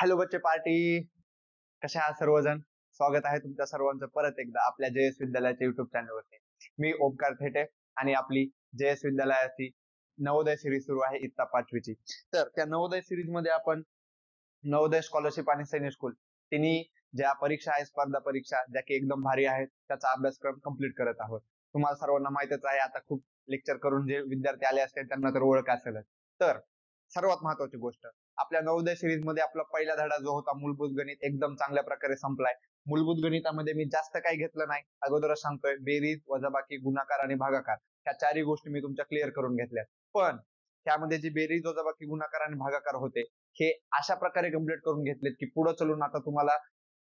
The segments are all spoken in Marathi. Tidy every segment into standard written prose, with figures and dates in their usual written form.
हॅलो बच्चे पार्टी, कसे आहात सर्वजण? स्वागत आहे तुमच्या सर्वांचं परत एकदा आपल्या जयस विद्यालयाच्या युट्यूब चॅनलवरती. मी ओमकार थेटे आणि आपली जयस विद्यालयाची नवोदय सिरीज सुरू आहे इयत्ता 5वी. तर त्या नवोदय सिरीज मध्ये आपण नवोदय स्कॉलरशिप आणि सैनिक स्कूल तिन्ही ज्या परीक्षा आहेत, स्पर्धा परीक्षा ज्या की एकदम भारी आहेत, त्याचा अभ्यासक्रम कंप्लीट करत आहोत. तुम्हाला सर्वांना माहितच आहे, आता खूप लेक्चर करून जे विद्यार्थी आले असतील त्यांना तर ओळख असेलच. तर सर्वात महत्वाची गोष्ट, आपल्या नवोदय सिरीज मध्ये आपला पहिला धडा जो होता मूलभूत गणित एकदम चांगल्या प्रकारे संपलाय. मूलभूत गणितामध्ये मी जास्त काही घेतलं नाही, अगोदरच सांगतोय, बेरीज, वजाबाकी, गुणाकार आणि भागाकार ह्या चारही गोष्टी मी तुमच्या क्लिअर करून घेतल्या. पण त्यामध्ये जी बेरीज, वजाबाकी, गुणाकार आणि भागाकार होते हे अशा प्रकारे कम्प्लीट करून घेतलेत की पुढे चलून आता तुम्हाला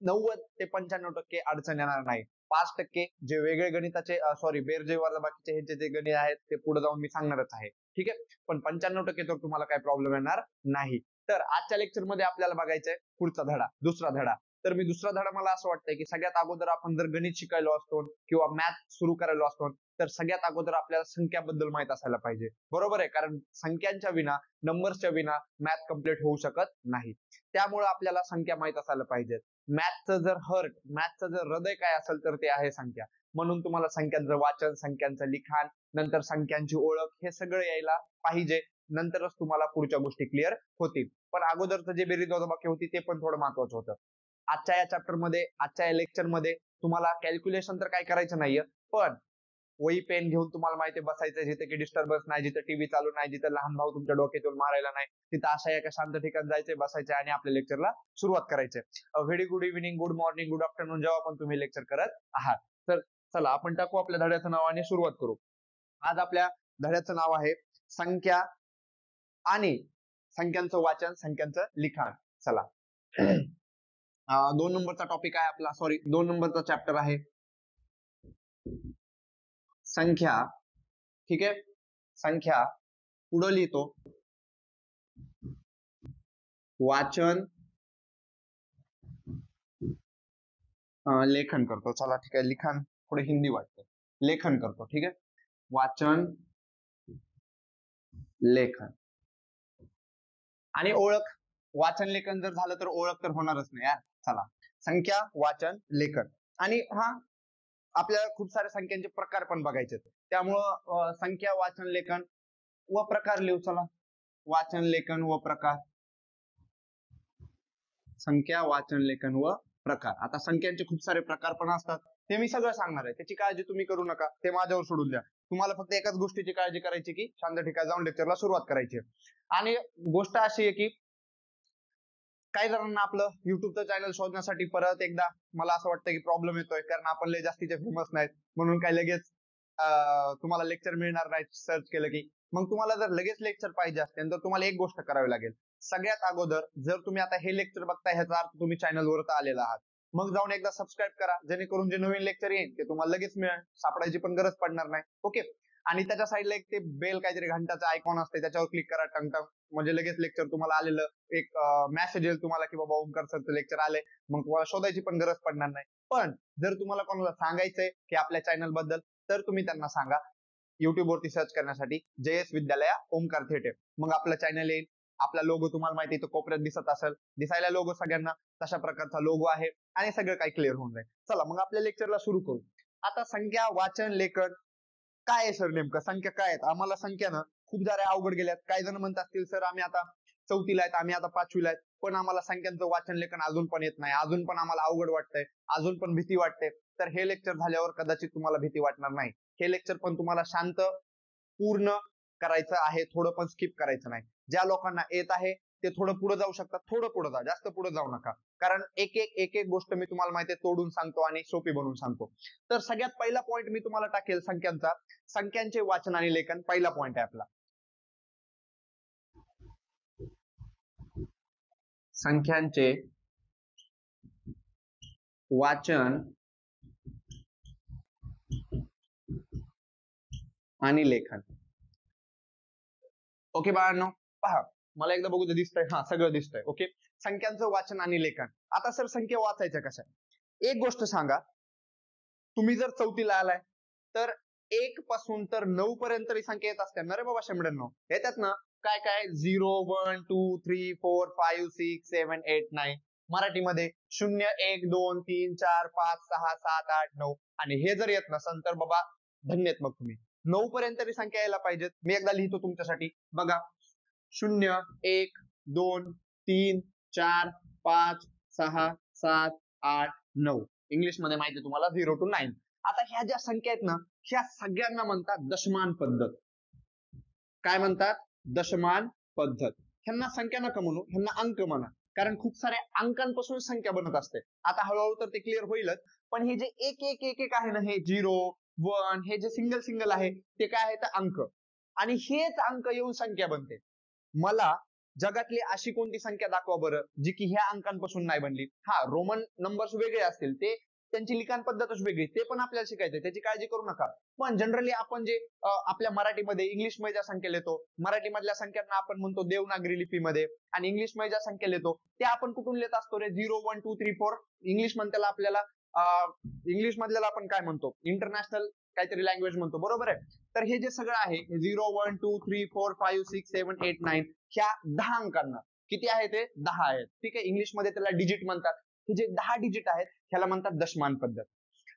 90 ते 95% अडचण येणार नाही. 5% जे वेगळे गणिताचे बेरजे वजाबाकीचे हे जे गणित आहेत ते पुढे जाऊन मी सांगणारच आहे. ठीक आहे, पण 95% तर तुम्हाला काही प्रॉब्लेम येणार नाही. तर आजच्या लेक्चर मध्ये आपल्याला बघायचंय पुढचा धडा, दुसरा धडा. तर मी दुसरा धडा, मला असं वाटतंय की सगळ्यात अगोदर आपण जर गणित शिकायलो असतो किंवा मॅथ सुरू करायला असतो तर सगळ्यात अगोदर आपल्याला संख्याबद्दल माहित असायला पाहिजे. बरोबर आहे, कारण संख्यांच्या विना, नंबर्सच्या विना मॅथ कम्प्लीट होऊ शकत नाही. त्यामुळे आपल्याला संख्या माहित असायला पाहिजे. मॅथचं जर हृदय काय असेल तर ते आहे संख्या. म्हणून तुम्हाला संख्यांचं वाचन, संख्यांचं लिखाण, नंतर संख्यांची ओळख हे सगळं यायला पाहिजे. नंतरच तुम्हाला पुढच्या गोष्टी क्लिअर होतील. पण अगोदरचं जे बेरीज वजाबाकी होती ते पण थोडं महत्वाचं होतं. आजच्या या चॅप्टर मध्ये, आजच्या या लेक्चर मध्ये तुम्हाला कॅल्क्युलेशन तर काय करायचं नाहीये, पण वही पेन घेऊन तुम्हाला माहिती बसायचं, जिथे की डिस्टर्बन्स नाही, जिथे टीव्ही चालू नाही, जिथे लहान भाऊ तुमच्या डोक्यातून मारायला नाही, तिथं अशा एका शांत ठिकाणी जायचंय, बसायचं आणि आपल्या लेक्चरला सुरुवात करायची. Very good evening, good morning, good afternoon जेव्हा पण तुम्ही लेक्चर करत आहात. तर चला आपण टाकू आपल्या धड्याचं नाव आणि सुरुवात करू. आज आपल्या धड्याचं नाव आहे संख्या आणि संख्यांचं वाचन, संख्यांचं लिखाण. चला 2 नंबरचा टॉपिक आहे आपला, 2 नंबरचा चॅप्टर आहे संख्या. ठीक आहे, संख्या पुढे लिहितो, वाचन लेखन करतो. चला ठीक आहे, लिखाण थोडे हिंदी वाटतं, लेखन करतो. ठीक आहे, वाचन, लेखन आणि ओळख. वाचन लेखन जर झालं तर ओळख तर होणारच नाही यार. चला, संख्या, वाचन, लेखन. आणि आपल्याला खूप साऱ्या संख्यांचे प्रकार पण बघायचे, त्यामुळं संख्या, वाचन, लेखन व प्रकार लिहू. चला, वाचन, लेखन व प्रकार. संख्या, वाचन, लेखन व प्रकार. आता संख्यांचे खूप सारे प्रकार पण असतात, ते मी सगळं सांगणार आहे, त्याची काळजी तुम्ही करू नका, ते माझ्यावर सोडून द्या. तुम्हाला फक्त एकाच गोष्टीची काळजी करायची की शांत ठिकाणी जाऊन लेक्चरला सुरुवात करायची. आणि गोष्ट अशी आहे की काही जणांना आपलं युट्यूबचं चॅनल शोधण्यासाठी परत एकदा मला असं वाटतं की प्रॉब्लेम येतोय, कारण आपण लय जास्तीचे फेमस नाहीत, म्हणून काय लगेच तुम्हाला लेक्चर मिळणार नाही सर्च केलं की. मग तुम्हाला जर लगेच लेक्चर पाहिजे असतील तर तुम्हाला एक गोष्ट करावी लागेल. सगळ्यात अगोदर जर तुम्ही आता हे लेक्चर बघताय ह्याचा अर्थ तुम्ही चॅनलवर आलेला आहात, मग जाऊन एकदा सबस्क्राईब करा, जेणेकरून जे नवीन लेक्चर येईल ते तुम्हाला लगेच मिळेल, सापडायची पण गरज पडणार नाही. ओके, आणि त्याच्या साईडला एक ते बेल काहीतरी घंटाचा आयकॉन असते, त्याच्यावर क्लिक करा, टंगटंग, म्हणजे लगेच लेक्चर तुम्हाला आलेलं एक मेसेज येईल तुम्हाला की बाबा ओमकार सरचं लेक्चर आले, मग तुम्हाला शोधायची पण गरज पडणार नाही. पण जर तुम्हाला कोणाला सांगायचंय की आपल्या चॅनल बद्दल, तर तुम्ही त्यांना सांगा युट्यूब वरती सर्च करण्यासाठी जयस विद्यालया ओमकार थेटे, मग आपलं चॅनल येईल. आपला लोगो तुम्हाला माहिती आहे, कोपऱ्यात दिसत असेल, दिसायला लोगो सगळ्यांना तशा प्रकारचा लोगो आहे आणि सगळं काही क्लिअर होऊन जाईल. चला मग आपल्या लेक्चरला सुरू करू. आता संख्या, वाचन, लेखन काय आहे सर नेमकं, संख्या काय आहेत? आम्हाला संख्या ना खूप साऱ्या अवघड गेल्यात. काही जण म्हणत असतील सर आम्ही आता 4थीला आहेत, आम्ही आता 5वीला आहेत, पण आम्हाला संख्यांचं वाचन लेखन अजून पण येत नाही, अजून पण आम्हाला अवघड वाटतंय, अजून पण भीती वाटते. तर हे लेक्चर झाल्यावर कदाचित तुम्हाला भीती वाटणार नाही. हे लेक्चर पण तुम्हाला शांत पूर्ण करायचं आहे, थोडं पण स्किप करायचं नाही. ज्या लोकांना येत आहे ते थोडं पुढे जाऊ शकतात, थोडं पुढे जा, जास्त पुढे जाऊ नका, कारण एक एक गोष्ट मी तुम्हाला माहिती आहे तोडून सांगतो आणि सोपी बनवून सांगतो. तर सगळ्यात पहिला पॉईंट मी तुम्हाला टाकेल संख्यांचा, संख्यांचे वाचन आणि लेखन. पहिला पॉईंट आहे आपला संख्यांचे वाचन आणि लेखन. ओके बाळांनो, पहा, मला एकदा बघू दे, दिसतंय? हा, सगळं दिसतंय. ओके, संख्यांचं वाचन आणि लेखन. आता सर संख्या वाचायच्या कशा? एक गोष्ट सांगा, तुम्ही जर 4थीला आलाय तर 1 पासून तर 9 पर्यंत संख्या येत असतात ना रे बाबा, शेंबड्यांनो, येतात ना. काय काय 0 1 2 3 4 5 6 7 8 9 मराठीमध्ये 0 1 2 3 4 5 6 7 8 9 आणि हे जर येत नसेल तर बाबा धन्यत मग तुम्ही 9 पर्यंत तरी संख्या यायला पाहिजेत. मी एकदा लिहितो तुमच्यासाठी बघा 0 1 2 3 4 5 6 7 8 9 इंग्लिश मध्ये माहिती आहे तुम्हाला 0 to 9. आता ह्या ज्या संख्या आहेत ना ह्या सगळ्यांना म्हणतात दशमान पद्धत. काय म्हणतात? दशमान पद्धत. ह्यांना संख्या नका म्हणू, ह्यांना अंक म्हणा, कारण खूप साऱ्या अंकांपासून संख्या बनत असते. आता हळूहळू तर ते क्लिअर होईलच, पण हे जे एक एक एक एक आहे ना हे 0 1 हे जे सिंगल सिंगल आहे ते काय आहे तर अंक, आणि हेच अंक येऊन संख्या बनते. मला जगातली अशी कोणती संख्या दाखवा बरं जी की ह्या अंकांपासून नाही बनली. हा रोमन नंबर्स वेगळे असतील, ते त्यांची लिखाण पद्धतच वेगळी, ते पण आपल्याला शिकायचंय, त्याची काळजी करू नका. पण जनरली आपण जे आपल्या मराठीमध्ये इंग्लिश मध्ये ज्या संख्या लिहितो, मराठीमधल्या संख्यांना आपण म्हणतो देवनागरी लिपीमध्ये, आणि इंग्लिश मध्ये ज्या संख्या लिहितो त्या आपण कुठून लिहित असतो रे? 0 1 2 3 4 इंग्लिश मधल्याला आपल्याला इंग्लिश मधल्याला आपण काय म्हणतो? इंटरनॅशनल काहीतरी लँग्वेज म्हणतो, बरोबर आहे. तर हे जे सगळं आहे 0 1 2 3 4 5 6 7 8 9 ह्या 10 अंकांना किती आहे ते 10 आहेत. ठीक आहे, इंग्लिश मध्ये त्याला डिजिट म्हणतात. हे जे 10 डिजिट आहेत ह्याला म्हणतात दशमान पद्धत.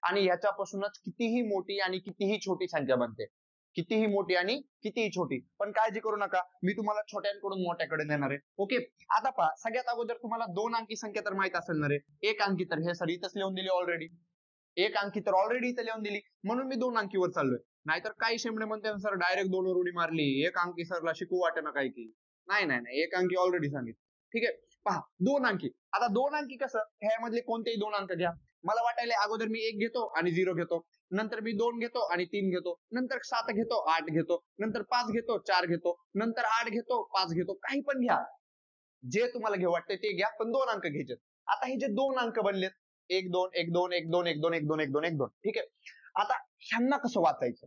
आणि ह्याच्यापासूनच कितीही मोठी आणि कितीही छोटी संख्या बनते, कितीही मोठी आणि कितीही छोटी. पण काळजी करू नका, मी तुम्हाला छोट्यांकडून मोठ्याकडे नेणार आहे. ओके, आता पहा, सगळ्यात अगोदर तुम्हाला 2 अंकी संख्या तर माहित असेल ना रे. 1 अंकी तर हे सर इथंच लिहून दिली ऑलरेडी, 1 अंकी तर ऑलरेडी इथं लिहून दिली, म्हणून मी 2 अंकीवर चाललोय. नाहीतर काही शेमडे म्हणते सर डायरेक्ट 2 वर उडी मारली, 1 अंकी सरला शिकू वाटेना काय की. नाही नाही नाही, 1 अंकी ऑलरेडी सांगितलं. ठीक आहे, पहा 2 अंकी. आता 2 अंकी कसं, ह्यामधले कोणतेही 2 अंक घ्या. मला वाटायला अगोदर मी 1 घेतो आणि 0 घेतो, नंतर मी 2 घेतो आणि 3 घेतो, नंतर 7 घेतो 8 घेतो, नंतर 5 घेतो 4 घेतो, नंतर 8 घेतो 5 घेतो, काही पण घ्या, जे तुम्हाला घेऊ वाटते ते घ्या, पण 2 अंक घ्यायचे. आता हे जे 2 अंक बनलेत 1 2 1 2 1 2 1 2 1 2 1 2 1 2, ठीक आहे. आता ह्यांना कसं वाचायचं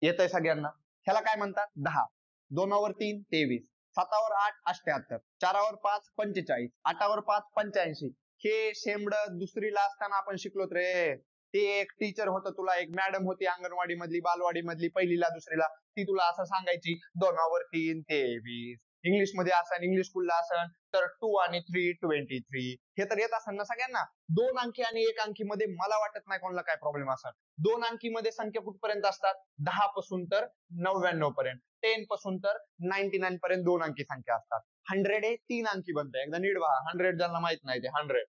येतंय सगळ्यांना? ह्याला काय म्हणतात? 10. 2 वर 3 23, 7 वर 8 78, 4 वर 5 45, 8 वर 5 85. हे शेमड दुसरीला असताना आपण शिकलोत रे. ते एक टीचर होतं, तुला एक मॅडम होती अंगणवाडी मधली, बालवाडी मधली, पहिलीला दुसरीला, ती तुला असं सांगायची 2 वर 3 23. इंग्लिश मध्ये असन, इंग्लिश स्कूलला असन तर 2 आणि 3 23. हे तर येत असेल ना सगळ्यांना. 2 अंकी आणि 1 अंकी मध्ये मला वाटत नाही कोणाला काय प्रॉब्लेम असेल. 2 अंकी मध्ये संख्या कुठपर्यंत असतात? 10 पासून तर 99 पर्यंत, 10 पासून तर 99 पर्यंत 2 अंकी संख्या असतात. 100 हे 3 अंकी बनतंय. एकदा नीट बघा, 100 ज्यांना माहित नाही ते 100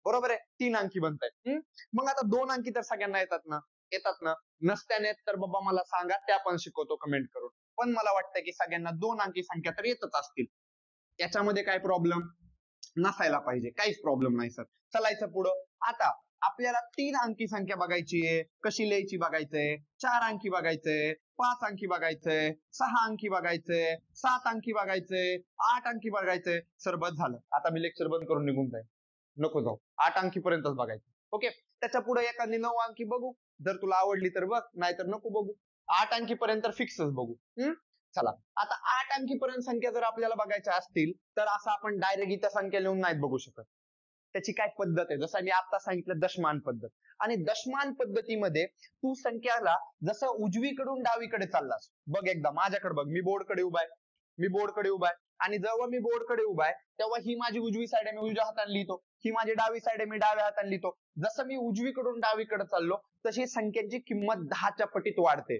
बरोबर आहे, 3 अंकी बनताय. मग आता 2 अंकी तर सगळ्यांना येतात ना? येतात ना? नसत्याने तर बाबा मला सांगा, त्या पण शिकवतो कमेंट करून. पण मला वाटतं की सगळ्यांना 2 अंकी संख्या तर येतच असतील, याच्यामध्ये काय प्रॉब्लेम नसायला पाहिजे, काहीच प्रॉब्लेम नाही सर. चलायचं पुढं. आता आपल्याला 3 अंकी संख्या बघायची आहे, कशी लिहायची बघायचंय, 4 अंकी बघायचंय, 5 अंकी बघायचंय, 6 अंकी बघायचंय, 7 अंकी बघायचंय, 8 अंकी बघायचंय. सर बस झालं, आता मी लेक्चर बंद करून निघून जाईल, नको जाऊ, 8 अंकी पर्यंतच बघायचं. ओके, त्याच्या पुढे एखादी 9 अंकी बघू, जर तुला आवडली तर बघ, नाहीतर नको बघू. 8 अंकी पर्यंत फिक्सच बघू. चला, आता 8 अंकी पर्यंत संख्या जर आपल्याला बघायच्या असतील तर असं आपण डायरेक्ट इथं संख्या लिहून नाहीत बघू शकत. त्याची काय पद्धत आहे, जसं मी आता सांगितलं दशमान पद्धत. आणि दशमान पद्धतीमध्ये तू संख्याला जसं उजवीकडून डावीकडे चाललास, बघ एकदा माझ्याकडे बघ, मी बोर्डकडे उभा आहे, मी बोर्डकडे उभा आहे, आणि जेव्हा मी बोर्डकडे उभा आहे तेव्हा ही माझी उजवी साईड आहे, मी उजव्या हाताने लिहितो, ही माझी डावी साईड आहे, मी डाव्या हाताने लिहितो. जसं मी उजवीकडून डावीकडे चाललो तशी संख्येची किंमत 10च्या पटीत वाढते.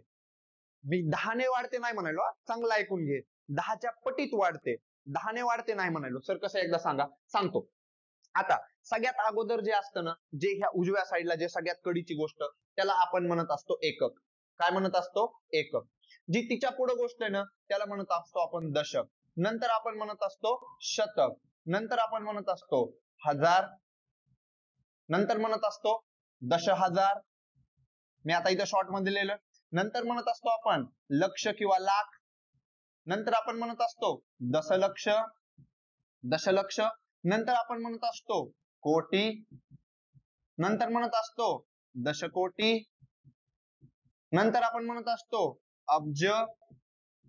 मी 10ने वाढते नाही म्हणालो, चांगलं ऐकून घे, 10च्या पटीत वाढते. 10ने वाढते नाही म्हणालो. सर कसं, एकदा सांगा, सांगतो. आता सगळ्यात अगोदर जे असतं ना, जे ह्या उजव्या साईडला जे सगळ्यात कडीची गोष्ट, त्याला आपण म्हणत असतो एकक. काय म्हणत असतो? एकक. जी तिच्या पुढे गोष्ट आहे ना त्याला म्हणत असतो आपण दशक. नंतर आपण म्हणत असतो शतक. नंतर आपण म्हणत असतो हजार. नंतर म्हणत असतो दशहजार. मी आता इथं शॉर्ट मध्ये लिहिलं. नंतर म्हणत असतो आपण लक्ष किंवा लाख. नंतर आपण म्हणत असतो दशलक्ष. दशलक्ष. नंतर आपण म्हणत असतो कोटी. नंतर म्हणत असतो दशकोटी. नंतर आपण म्हणत असतो अब्ज.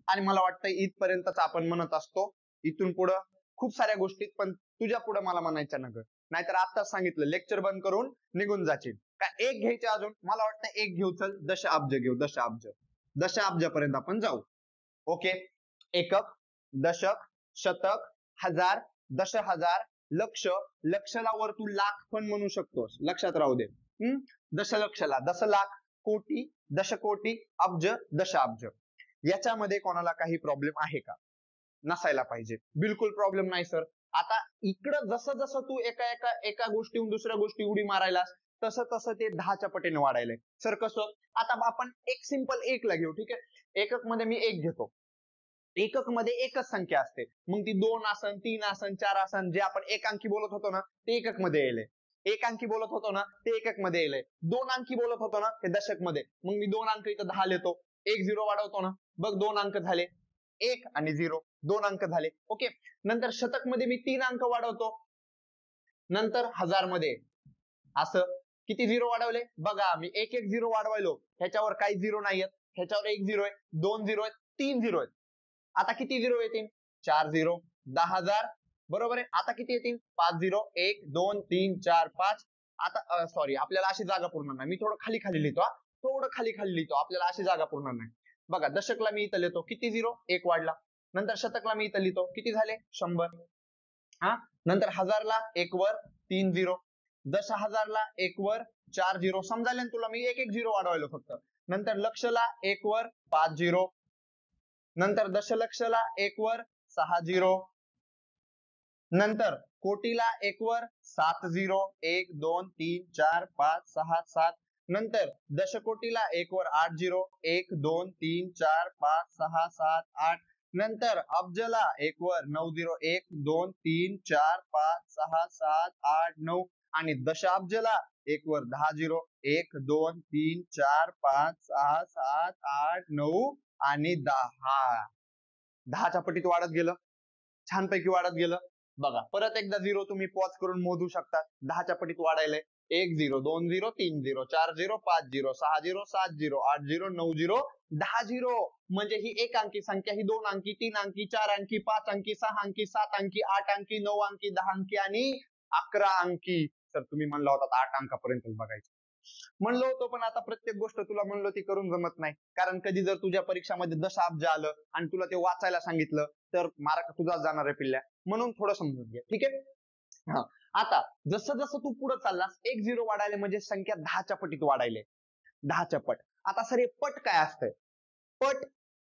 आणि मला वाटतं इथपर्यंतच आपण म्हणत असतो. इथून पुढं खूप साऱ्या गोष्टी, पण तुझ्या पुढे मला म्हणायच्या नका, नाहीतर आताच सांगितलं लेक्चर बंद करून निघून जाशील. काय एक घ्यायचे अजून? मला वाटतं एक घेऊ, चल दशअब्ज घेऊ. दशअब्ज. दशअब्जापर्यंत आपण जाऊ. ओके, एकक, दशक, शतक, हजार, दशहजार, लक्ष, लक्षला वर तू लाख पण म्हणू शकतोस, लक्षात राहू दे. दशलक्षला दशलाख, कोटी, दशकोटी, अब्ज, दशाब्ज. याच्यामध्ये कोणाला काही प्रॉब्लेम आहे का? नसायला पाहिजे, बिलकुल प्रॉब्लेम नाही सर. आता इकडं जसं जसं तू एका गोष्टीहून दुसऱ्या गोष्टी उडी मारायलास तसं तसं ते 10च्या पटीने वाढायलंय. सर कसं? आता आपण एक सिंपल एकला घेऊ, ठीक आहे. एकक मध्ये मी एक घेतो, एकक मध्ये एकच संख्या असते, मग ती 2 आसन, 3 आसन, 4 आसन, जे आपण एक अंकी बोलत होतो ना ते एकक मध्ये येईल. एक अंकी बोलत होतो ना ते एकक मध्ये येईल. 2 अंकी बोलत होतो ना ते दशक मध्ये. मग मी 2 अंक इथं 10 लिहितो, 1 0 वाढवतो ना, बघ 2 अंक झाले, 1 आणि 0 2 अंक झाले. ओके. नंतर शतक मध्ये मी 3 अंक वाढवतो, नंतर हजार मध्ये असं किती 0 वाढवले बघा, मी 1 1 0 वाढवायलो, ह्याच्यावर काही 0 नाहीयेत, ह्याच्यावर 1 0 आहे, 2 0 आहेत, 3 0 आहेत. आता किती 0 येतील? 4 0, 10,000. बरोबर आहे. आता किती येतील? 5 0, 1 2 3 4 5. आता सॉरी, आपल्याला अशी जागा पुरणार नाही, मी थोडं खाली खाली लिहितो, थोडं खाली खाली लिहितो, आपल्याला अशी जागा पुरणार नाही. बघा, दशकला मी इथं लिहितो, किती 0? 1 वाढला. नंतर शतकला मी इथं लिहितो, किती झाले? 100. हा, नंतर हजारला 1 वर 3 0, दशहजारला 1 वर 4 0. समजायला तुला? मी 1 1 0 वाढवायलो फक्त. नंतर लक्षला 1 वर 5 0, नंतर दशलक्षला 1 वर 6 0, नंतर कोटीला 1 वर 7 0, 1 2 3 4 5 6 7, नंतर दशकोटीला 1 वर 8 0, 1 2 3 4 5 6 7 8, नंतर अब्जला 1 वर 9 0, 1 2 3 4 5 6 7 8 9, आणि दशाब्जला 1 वर 10 0, 1 2 3 4 5 6 7 8 9 आणि 10. 10च्या पटीत वाढत गेलं, छानपैकी वाढत गेलं. बघा, परत एकदा 0 तुम्ही पॉज करून मोजू शकता. 10च्या पटीत वाढायलंय. 1 0, 2 0, 3 0, 4 0, 5 0, 6 0, 7 0, 8 0, 9 0, 10 0. म्हणजे ही एक अंकी संख्या, ही 2 अंकी, 3 अंकी, 4 अंकी, 5 अंकी, 6 अंकी, 7 अंकी, 8 अंकी, 9 अंकी, 10 अंकी आणि 11 अंकी. सर तुम्ही म्हणला होता 8 अंकापर्यंत बघायचं म्हणलो होतो, पण आता प्रत्येक गोष्ट तुला म्हणलो ती करून जमत नाही. कारण कधी जर तुझ्या परीक्षामध्ये दशाब्ज आलं आणि तुला ते वाचायला सांगितलं तर मार्क तुझाच जाणार आहे पिल्ल्या. म्हणून थोडं समजून घे, ठीक आहे. हा, आता जसं जसं तू पुढे चाललास 1 0 वाढायले म्हणजे संख्या 10च्या पटीत वाढायले, 10च्या पट. आता सर हे पट काय असतंय? पट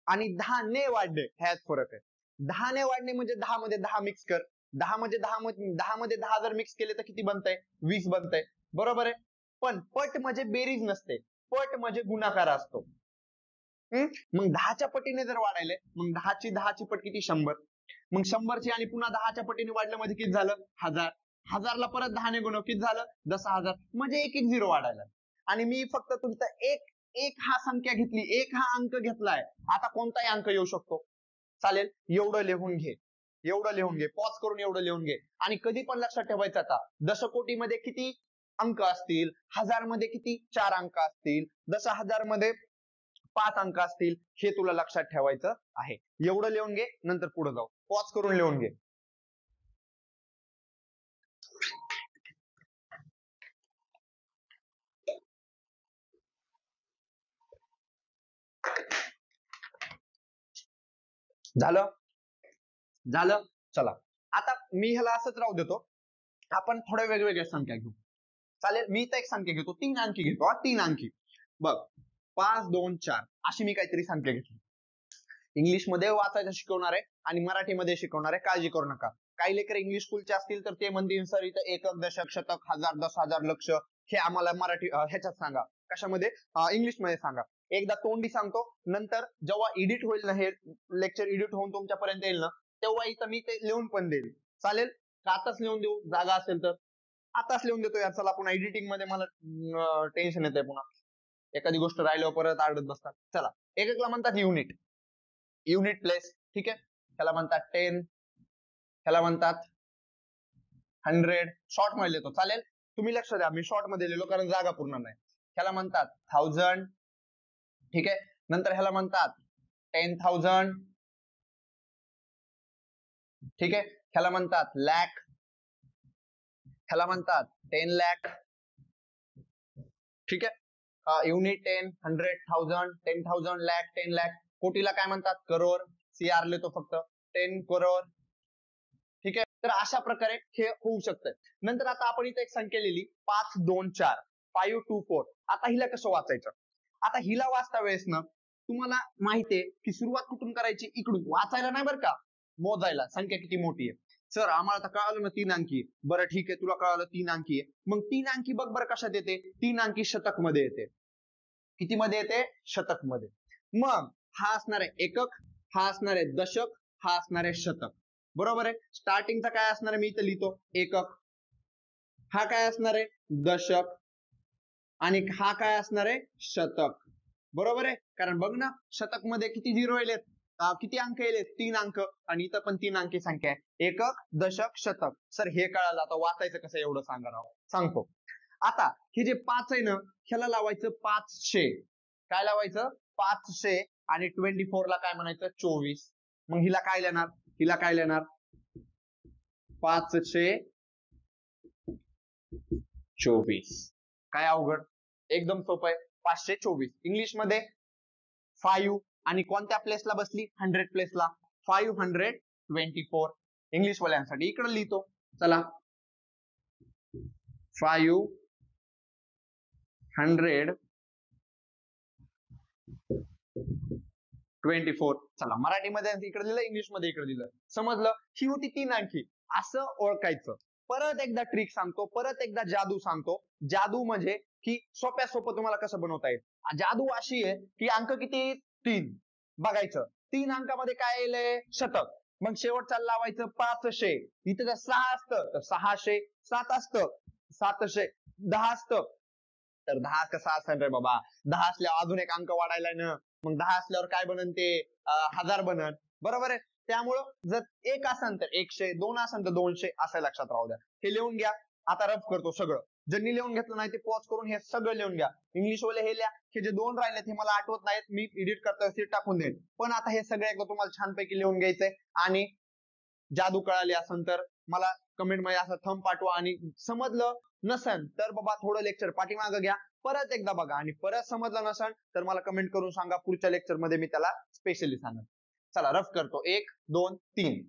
आणि 10 ने वाढणे ह्यात फरक आहे. 10 ने वाढणे म्हणजे 10 मध्ये 10 मिक्स कर, 10 मध्ये 10 जर मिक्स केले तर किती बनतंय? 20 बनतंय. बरोबर आहे. पण पट म्हणजे बेरीज नसते, पट म्हणजे गुणाकार असतो. मग 10च्या पटीने जर वाढायले, मग 10ची पट किती? 100. मग 100ची आणि पुन्हा 10च्या पटीने वाढलं म्हणजे किती झालं? 1000. 1000ला परत 10 ने गुणव, किती झालं? 10,000. म्हणजे 1 1 0 वाढायला. आणि मी फक्त तुमचं एक हा संख्या घेतली, एक हा अंक घेतलाय. आता कोणताही अंक येऊ शकतो, चालेल. एवढं लिहून घे, एवढं लिहून घे, पॉज करून एवढं लिहून घे. आणि कधी पण लक्षात ठेवायचं, आता दशकोटीमध्ये किती अंक असतील, हजार मध्ये किती? 4 अंक असतील, 10,000 मध्ये 5 अंक असतील, हे तुला लक्षात ठेवायचं आहे. एवढं लिहून घे, नंतर पुढे जाऊ. पॉज करून लिहून घे. झालं? झालं. चला, आता मी ह्याला असंच राहू देतो, आपण थोड्या वेगवेगळ्या संख्या घेऊ, चालेल. मी तर एक संख्या घेतो, 3 अंकी घेतो. 3 अंकी बघ, 5 2 4 अशी मी काहीतरी संख्या घेतली. इंग्लिश मध्ये वाचायचं शिकवणार आहे आणि मराठीमध्ये शिकवणार आहे, काळजी करू नका. काही लेकर इंग्लिश स्कूलचे असतील तर ते म्हणतील सर इथं एकक, दशक, शतक, हजार, 10,000, लक्ष हे आम्हाला मराठी ह्याच्यात सांगा. कशामध्ये? इंग्लिश मध्ये सांगा. एकदा तोंडी सांगतो, नंतर जेव्हा एडिट होईल ना, हे लेक्चर एडिट होऊन तुमच्यापर्यंत येईल ना, तेव्हा इथं मी ते लिहून पण देईल. चालेल का? आताच लिहून देऊ जागा असेल तर? आताच लिहून देतो यार. चला, पुन्हा एडिटिंग मध्ये मला टेन्शन येतंय, पुन्हा एखादी गोष्ट राहिल्यावर परत आडत बसतात. चला, एककला म्हणतात युनिट, युनिट प्लेस, ठीक आहे. त्याला म्हणतात 10, त्याला म्हणतात 100. शॉर्ट मध्ये लिहितो, चालेल. तुम्ही लक्ष द्या, मी शॉर्ट मध्ये लिहिलो कारण जागा पूर्ण नाही. ह्याला म्हणतात 1000, ठीक आहे. नंतर ह्याला म्हणतात 10,000, ठीक आहे. ह्याला म्हणतात लॅक, ह्याला म्हणतात 10 लाख, ठीक आहे. युनिट 10, 100, 1000, 10,000, लाख, 10 लाख. कोटीला काय म्हणतात? करोड, CR लिहितो फक्त 10 करोड. ठीक आहे, तर अशा प्रकारे हे होऊ शकतं. नंतर आता आपण इथे एक संख्या लिहिली 5 2 4 5 2 4. आता हिला कसं वाचायचं? आता हिला वाचता वेळेस ना तुम्हाला माहितीये की सुरुवात कुठून करायची? इकडून. वाचायला नाही बरं का, मोजायला संख्या किती मोठी आहे. सर आम्हाला तर कळालं ना 3 अंकी. बरं ठीक आहे, तुला कळालं 3 अंकी आहे. मग 3 अंकी बघ बरं कशात येते? 3 अंकी शतक मध्ये येते. किती मध्ये येते? शतक मध्ये. मग हा असणार आहे एकक, हा असणार आहे दशक, हा असणार आहे शतक. बरोबर आहे. स्टार्टिंगचा काय असणार आहे? मी इथे लिहितो एकक, हा काय असणार आहे? दशक, आणि हा काय असणार आहे? शतक. बरोबर आहे, कारण बघ ना शतक मध्ये किती झिरो येलेत, किती अंक येलेत? 3 अंक. आणि इथं पण 3 अंकी संख्या आहे. एकक, दशक, शतक. सर हे कळालं, आता वाचायचं कसं एवढं सांगा राव. सांगतो. आता हे जे 5 आहे ना, ह्याला लावायचं 500. काय लावायचं? 500. आणि 24 ला काय म्हणायचं? 24. मग हिला काय लिहिणार? हिला काय लिहिणार? 524. काय अवघड? एकदम सोपं आहे. 524 इंग्लिश मध्ये 5 आणि कोणत्या प्लेसला बसली? 100 प्लेसला. 524 इंग्लिश वाल्यांसाठी इकडे लिहितो. चला 524. चला मराठीमध्ये इकडे लिहिलं, इंग्लिश मध्ये इकडे लिहिलं. समजलं? ही होती 3 अंकी. असं ओळखायचं. परत एकदा ट्रिक सांगतो, परत एकदा जादू सांगतो. जादू म्हणजे की सोप्या सोपं तुम्हाला कसं बनवता येईल. जादू अशी आहे की अंक किती? 3 बघायचं. 3 अंकामध्ये काय येईल? शतक. मग शेवटचा लावायचं 500. इथे जर 6 असतं तर 600, 7 असतं 700, 10 असतं तर 10 कसं असेल रे बाबा? 10 असल्यावर अजून एक अंक वाढायला ना, मग 10 असल्यावर काय बनन ते? 1000 बनन. बरोबर आहे. त्यामुळं जर 1 असेल तर 100, 2 असेल तर 200, असं लक्षात राहू द्या. हे लिहून घ्या. आता रफ करतो सगळं. ज्यांनी लिहून घेतलं नाही ते पॉज करून हे सगळं लिहून घ्या. इंग्लिश वाले हे लिहा. हे जे 2 राहिलेत हे मला आठवत नाहीत, मी एडिट करता टाकून देईन. पण आता हे सगळं एकदा तुम्हाला छानपैकी लिहून घ्यायचंय. आणि जादू कळाली असेल तर मला कमेंट मध्ये असं थंब पाठवा. आणि समजलं नसेल तर बाबा थोडं लेक्चर पाठीमागं घ्या, परत एकदा बघा. आणि परत समजलं नसेल तर मला कमेंट करून सांगा. पुढच्या लेक्चर मध्ये मी त्याला स्पेशली सांगेन. चला रफ करतो. 1 2 3.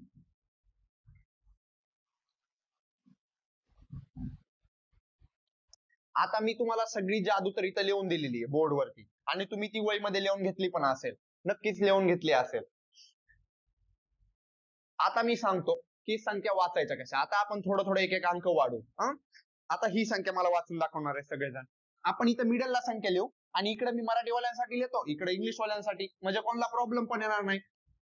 आता मी तुम्हाला सगळी जादू तर इथं लिहून दिलेली आहे बोर्डवरती, आणि तुम्ही ती वहीमध्ये लिहून घेतली पण असेल, नक्कीच लिहून घेतली असेल. आता मी सांगतो की संख्या वाचायच्या कशा. आता आपण थोडं थोडं एक एक अंक वाढू. आता ही संख्या मला वाचून दाखवणार आहे सगळेजण. आपण इथं मिडलला संख्या लिहू, आणि इकडे मी मराठीवाल्यांसाठी लिहितो, इकडे इंग्लिशवाल्यांसाठी, म्हणजे कोणाला प्रॉब्लेम पण येणार नाही.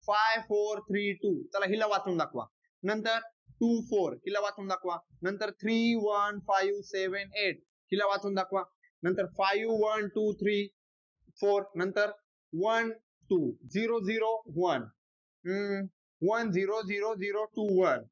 5 4 3 2. चला हिला वाचून दाखवा. नंतर 2 4 हिला वाचून दाखवा. नंतर 3 1 5 7 8 हिला वाचून दाखवा. नंतर 5 1 2 3 4. नंतर 1 2 0 0 1 1 0 0 0 2 1.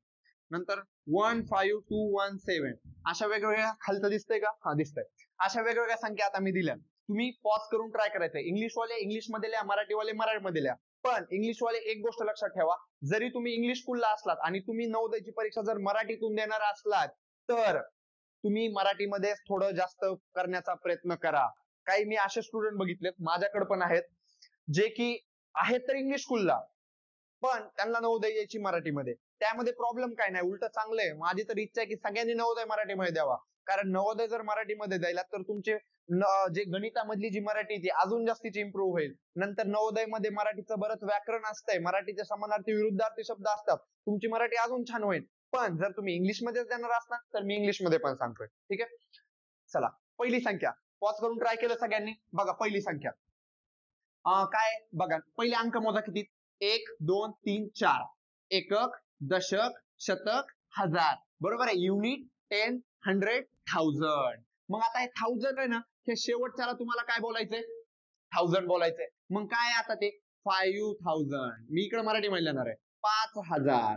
नंतर 1 5 2 1 7. अशा वेगवेगळ्या खालचं दिसतंय का? हा दिसतंय. अशा वेगवेगळ्या संख्या आता मी दिल्या. तुम्ही पॉज करून ट्राय करायचंय. इंग्लिशवाले इंग्लिशमध्ये लिहा, मराठीवाले मराठीमध्ये लिहा. पण इंग्लिशवाले एक गोष्ट लक्षात ठेवा, जरी तुम्ही इंग्लिश स्कूलला असलात आणि तुम्ही नवोदयची परीक्षा जर मराठीतून देणार असलात तर तुम्ही मराठीमध्ये थोडं जास्त करण्याचा प्रयत्न करा. काही मी असे स्टुडंट बघितलेत, माझ्याकडे पण आहेत, जे की आहेत तर इंग्लिश स्कूलला पण त्यांना नवोदय यायची मराठीमध्ये. त्यामध्ये प्रॉब्लेम काय नाही, उलट चांगलंय. माझी तर इच्छा आहे की सगळ्यांनी नवोदय मराठीमध्ये द्यावा. कारण नवोदय जर मराठीमध्ये द्यायला तर तुमचे जे गणितामधली जी मराठी ती अजून जास्तीची इम्प्रूव्ह होईल. नंतर नवोदय मध्ये मराठीचं बरंच व्याकरण असतंय, मराठीचे समानार्थी विरुद्धार्थी शब्द असतात, तुमची मराठी अजून छान होईल. पण जर तुम्ही इंग्लिश मध्ये देणार असणार तर मी इंग्लिश मध्ये पण सांगतोय. ठीक आहे. चला पहिली संख्या पॉज करून ट्राय केलं सगळ्यांनी. बघा पहिली संख्या काय बघा. पहिले अंक मोजा किती? 1 2 3 4. एकक, दशक, शतक, हजार. बरोबर आहे. युनिट, 10, 100, 1000. मग आता हे 1000 आहे ना, हे शेवटच्याला तुम्हाला काय बोलायचंय? 1000 बोलायचंय. मग काय आता ते 5000. मी इकडे मराठी मध्ये लिहिणार आहे 5000.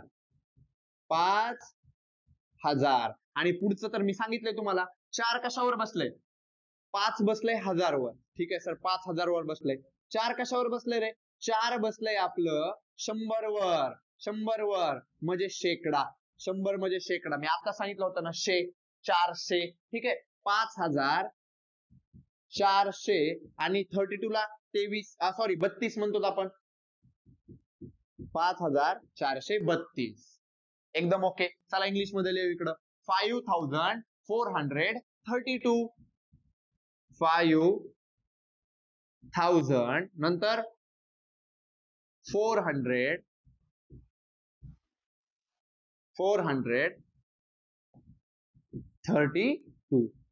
5000. आणि पुढचं तर मी सांगितलंय तुम्हाला 4 कशावर बसलंय? 5 बसलंय 1000 वर. ठीक आहे सर, 5000 वर बसलंय. 4 कशावर बसलंय रे? 4 बसलंय आपलं 100 वर. 100 वर म्हणजे शेकडा. 100 म्हणजे शेकडा. मी आता सांगितलं होतं ना 400. ठीक आहे. 5400 आणि 32 ला 32 म्हणतो आपण 5432 एकदम ओके. चला इंग्लिश मध्ये लिहू इकडं 5432 5000 नंतर 432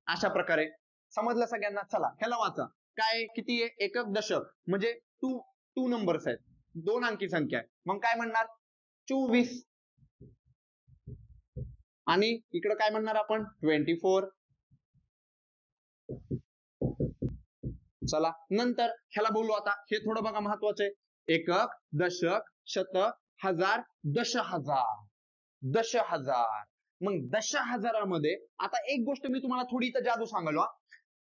अशा प्रकारे. समजलं सगळ्यांना. चला ह्याला वाचा. काय किती आहे? एकक दशक म्हणजे टू नंबर्स आहेत, 2 अंकी संख्या आहे. मग काय म्हणणार? 24. आणि इकडं काय म्हणणार आपण? 24. चला नंतर ह्याला बोलू आता. हे थोडं बघा महत्वाचं आहे. एकक, दशक, शतक, हजार, दशहजार. दशहजार. मग दशहजारामध्ये आता एक गोष्ट मी तुम्हाला थोडी इथं जादू सांगालो.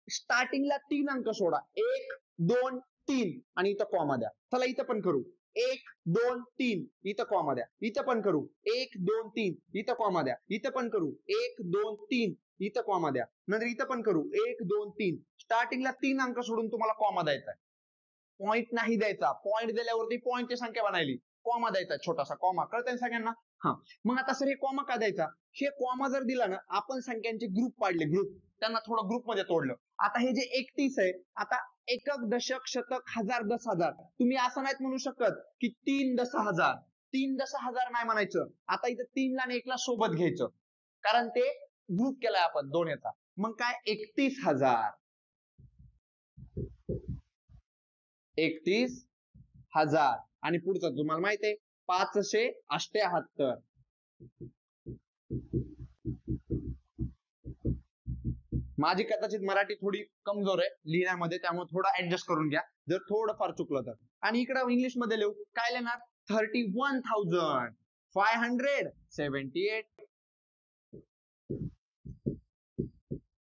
स्टार्टिंगला 3 अंक सोडा. 1 2 3 आणि इथं कॉमा द्या. चला इथं पण करू. 1 2 3 इथं कॉमा द्या. इथं पण करू. 1 2 3 इथं कॉमा द्या. इथं पण करू. 1 2 3 इथं कॉमा द्या. नंतर इथं पण करू. 1 2 3. स्टार्टिंगला 3 अंक सोडून तुम्हाला कॉमा द्यायचा आहे. पॉइंट नाही द्यायचा. पॉइंट दिल्यावरती पॉइंटची संख्या बनायली. कॉमा द्यायचा, छोटासा कॉमा. कळतंय सगळ्यांना? हा. मग आता सर हे कॉमा का द्यायचा? हे कॉमा जर दिला ना, आपण संख्यांचे ग्रुप पाडले, ग्रुप, त्यांना थोडं ग्रुप मध्ये तोडलं. आता हे जे 31 आहे, आता एकक, दशक, शतक, हजार, 10,000. तुम्ही असं नाहीत म्हणू शकत की 3 10,000. 3 10,000 नाही म्हणायचं. आता इथं 3 ला आणि 1 ला सोबत घ्यायचं, कारण ते ग्रुप केलाय आपण 2 याचा. मग काय? 31,000. 31,000 आणि पुढचं तुम्हाला माहित आहे 578. माझी कदाचित मराठी थोडी कमजोर आहे लिहिण्यामध्ये, त्यामुळे थोडं ऍडजस्ट करून घ्या जर थोडं फार चुकलं तर. आणि इकडं इंग्लिश मध्ये लिहू. काय लिहिणार? 31,578.